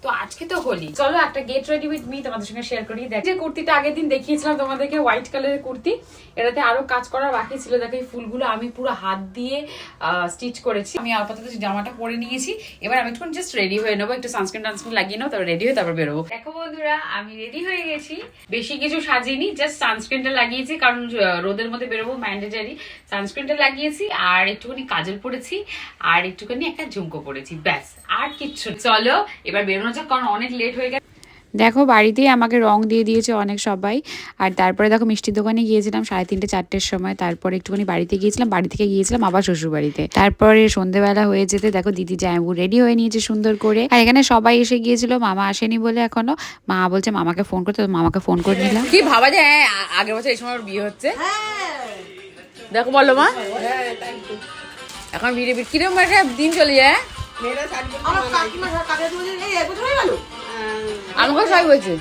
তো আজকে তো হোলি, চলো একটা গেট রেডি উইথ মি তোমাদের সঙ্গে শেয়ার করি। দেখ যে কুর্তিটা আগের দিন দেখিয়েছিলাম তোমাদেরকে, হোয়াইট কালারের কুর্তি, এটাতে আরো কাজ করার বাকি ছিল। দেখো এই ফুলগুলো আমি পুরো হাত দিয়ে স্টিচ করেছি। আমি আপাতত জামাটা পরে নিয়েছি, এবার আমি একটু জাস্ট রেডি হয়ে নেবো, একটু সানস্ক্রিন টানস্ক্রিন লাগিয়ে নেবো, তারপর রেডি হয়ে তারপর বেরোবো। দেখো বন্ধুরা আমি রেডি হয়ে গেছি, বেশি কিছু সাজিনি, জাস্ট সানস্ক্রিনটা লাগিয়েছি কারণ রোদের মধ্যে বেরোবো, ম্যান্ডেটারি। সানস্ক্রিনটা লাগিয়েছি আর একটুখানি কাজল পরেছি আর একটুখানি একটা ঝুমকো পরেছি, ব্যাস আর কিচ্ছু। চলো এবার বেরোনো যাক কারণ অনেক লেট হয়ে গেছে। দেখো বাড়িতেই আমাকে রং দিয়ে দিয়েছে অনেক সবাই। আর তারপরে দেখো মিষ্টির দোকানে গিয়েছিলাম 3:30 4টের সময়, তারপরে একটুখানি বাড়িতে গিয়েছিলাম, বাড়ি থেকে গিয়েছিলাম আবার শ্বশুর বাড়িতে। তারপরে সন্ধ্যেবেলা হয়ে যেতে দেখো দিদি জামাইবু রেডি হয়ে নিয়েছে সুন্দর করে। আর এখানে সবাই এসে গিয়েছিল, মামা আসেনি বলে এখনো। মা বলছে মামাকে ফোন করতে, তো মামাকে ফোন করে নিলাম। কি ভাবা যায় আগের বছর এই সময় বিয়ে হচ্ছে, দেখো বলো মা এখন বিয়ে কিরকম একটা দিন চলে যায়। আমাকে সবাই বলছে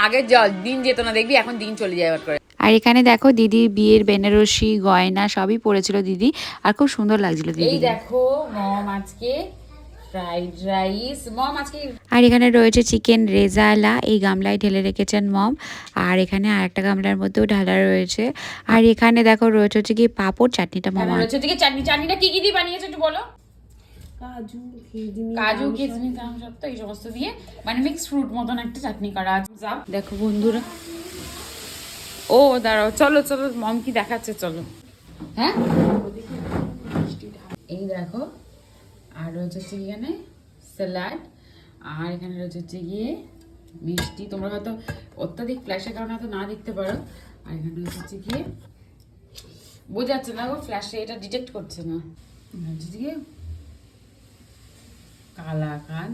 আগের দিন যেত না, দেখবি এখন দিন চলে যায় করে। আর এখানে দেখো দিদির বিয়ের বেনারসি গয়না সবই পরেছিল দিদি, আর খুব সুন্দর লাগছিল দিদি। এই দেখো মম আজকে ফ্রাইড রাইস, মম আজকে। আর এখানে রয়েছে চিকেন রেজালা, এই গামলায় ঢেলে রেখেছেন মম। আর এখানে আরেকটা গামলার মধ্যেও ঢালা রয়েছে। আর এখানে দেখো রয়েছে হচ্ছে কি পাপড়, চাটনিটা মম রয়েছে হচ্ছে কি চাটনিটা কি কি দিয়ে বানিয়েছো একটু বলো। কাজু কিশমিশ আমসত্ত্ব এই সমস্ত দিয়ে মানে মিক্স ফ্রুট মতন একটা চাটনি করা আছে। দেখো বন্ধুরা, ও দাঁড়াও, চলো চলো মম কি দেখাচ্ছে চলো। হ্যাঁ এই দেখো, আর রয়েছে হচ্ছে এখানে স্যালাড, আর এখানে রয়েছে হচ্ছে গিয়ে মিষ্টি। তোমরা হয়তো অত্যাধিক ফ্ল্যাশের কারণে হয়তো না দেখতে পারো। আর এখানে রয়েছে হচ্ছে গিয়ে বোঝা যাচ্ছে না গো, ফ্ল্যাশে এটা ডিটেক্ট করছে না। হচ্ছে গিয়ে কালাকাঁদ,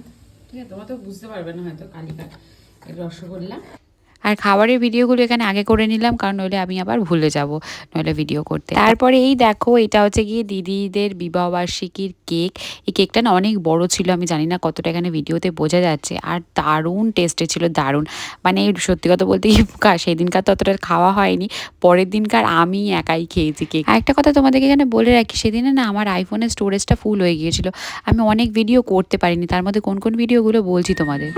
ঠিক আছে তোমরা তো বুঝতে পারবে না হয়তো, কালিকাঁদ, রসগোল্লা। আর খাবারের ভিডিওগুলো এখানে আগে করে নিলাম, কারণ নইলে আমি আবার ভুলে যাব নইলে ভিডিও করতে। তারপরে এই দেখো এটা হচ্ছে গিয়ে দিদিদের বিবাহবার্ষিকীর কেক। এই কেকটা না অনেক বড় ছিল, আমি জানি না কতটা এখানে ভিডিওতে বোঝা যাচ্ছে। আর দারুণ টেস্টে ছিল, দারুণ। মানে সত্যি কথা বলতে কি সেদিনকার তো অতটা খাওয়া হয়নি, পরের দিনকার আমি একাই খেয়েছি কেক। আর একটা কথা তোমাদেরকে এখানে বলে রাখি, সেদিনে না আমার আইফোনের স্টোরেজটা ফুল হয়ে গিয়েছিল, আমি অনেক ভিডিও করতে পারিনি। তার মধ্যে কোন কোন ভিডিওগুলো বলছি তোমাদের।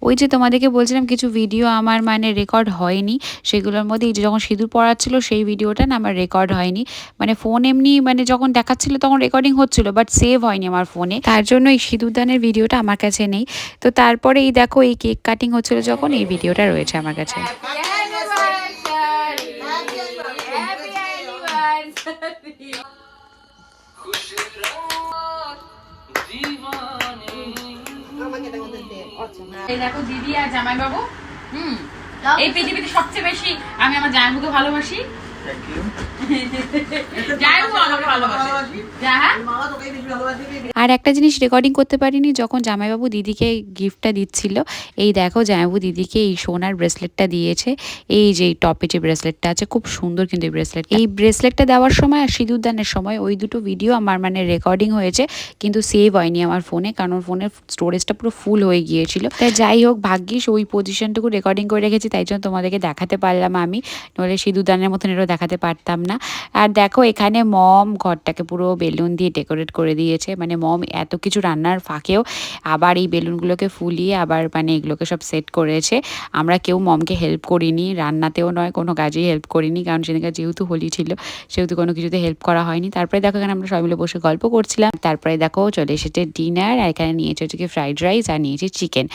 ওই যে তোমাদেরকে বলছিলাম কিছু ভিডিও আমার মানে রেকর্ড হয়নি, সেগুলোর মধ্যে এই যে যখন সিঁদুর পড়াচ্ছিল সেই ভিডিওটা না আমার রেকর্ড হয়নি। মানে ফোন এমনি মানে যখন দেখাচ্ছিল তখন রেকর্ডিং হচ্ছিল, বাট সেভ হয়নি আমার ফোনে, তার জন্য এই সিঁদুরদানের ভিডিওটা আমার কাছে নেই। তো তারপরে এই দেখো এই কেক কাটিং হচ্ছিল যখন, এই ভিডিওটা রয়েছে আমার কাছে। এই দেখো দিদি আর জামাই বাবু, এই পৃথিবীতে সবচেয়ে বেশি আমি আমার জামাইবাবুকে ভালোবাসি। আর একটা জিনিস রেকর্ডিং করতে পারিনি, যখন জামাইবাবু দিদিকে গিফটটা দিচ্ছিল, এই দেখো জামাইবাবু দিদিকে এই সোনার ব্রেসলেটটা দিয়েছে। এই যে টপে যে ব্রেসলেটটা আছে খুব সুন্দর, কিন্তু এই ব্রেসলেটটা দেওয়ার সময় আর সিঁদুরদানের সময় ওই দুটো ভিডিও আমার মানে রেকর্ডিং হয়েছে, কিন্তু সেভ হয়নি আমার ফোনে, কারণ ফোনের স্টোরেজটা পুরো ফুল হয়ে গিয়েছিল। তাই যাই হোক ভাগ্যিস ওই পজিশনটুকু রেকর্ডিং করে রেখেছি, তাই জন্য তোমাদেরকে দেখাতে পারলাম আমি, নইলে সিঁদুরদানের মতন এটাও দেখাতে পারতাম না। আর দেখো এখানে মম ঘরটাকে পুরো বেলুন দিয়ে ডেকোরেট করে দিয়েছে। মানে মম এত কিছু রান্নার ফাঁকেও আবার এই বেলুনগুলোকে ফুলিয়ে আবার মানে এগুলোকে সব সেট করেছে। আমরা কেউ মমকে হেল্প করিনি, রান্নাতেও নয়, কোনো কাজেই হেল্প করিনি, কারণ সেদিনকে যেহেতু হোলি ছিল সেহেতু কোনো কিছুতে হেল্প করা হয়নি। তারপরে দেখো এখানে আমরা সবাই মিলে বসে গল্প করছিলাম। তারপরে দেখো চলে এসেছে ডিনার, আর এখানে নিয়েছে হচ্ছে কি ফ্রাইড রাইস আর নিয়েছে চিকেন।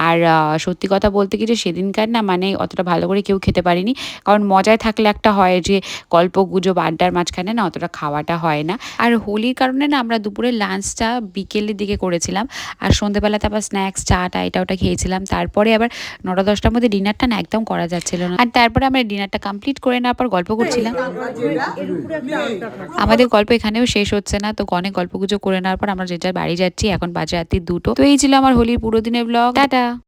আর সত্যি কথা বলতে কি যে সেদিনকার না মানে অতটা ভালো করে কেউ খেতে পারিনি, কারণ মজায় থাকলে একটা হয় যে গল্প গুজব আড্ডার মাঝখানে না অতটা খাওয়াটা হয় না। আর হোলির কারণে না আমরা দুপুরে লাঞ্চটা লাঞ্চটা বিকেলের দিকে করেছিলাম, আর সন্ধ্যেবেলাতে আবার স্ন্যাক্স চাটা এটা ওটা খেয়েছিলাম। তারপরে আবার 9টা-10টার মধ্যে ডিনারটা না একদম করা যাচ্ছিল না, আর তারপরে আমরা ডিনারটা কমপ্লিট করে নেওয়ার পর গল্প করছিলাম। আমাদের গল্প এখানেও শেষ হচ্ছে না, তো অনেক গল্পগুজব করে নেওয়ার পর আমরা যে যার বাড়ি যাচ্ছি। এখন বাজে রাত্রি 2টো। তো এই ছিল আমার হোলির পুরো দিনের ব্লগ। টাটা।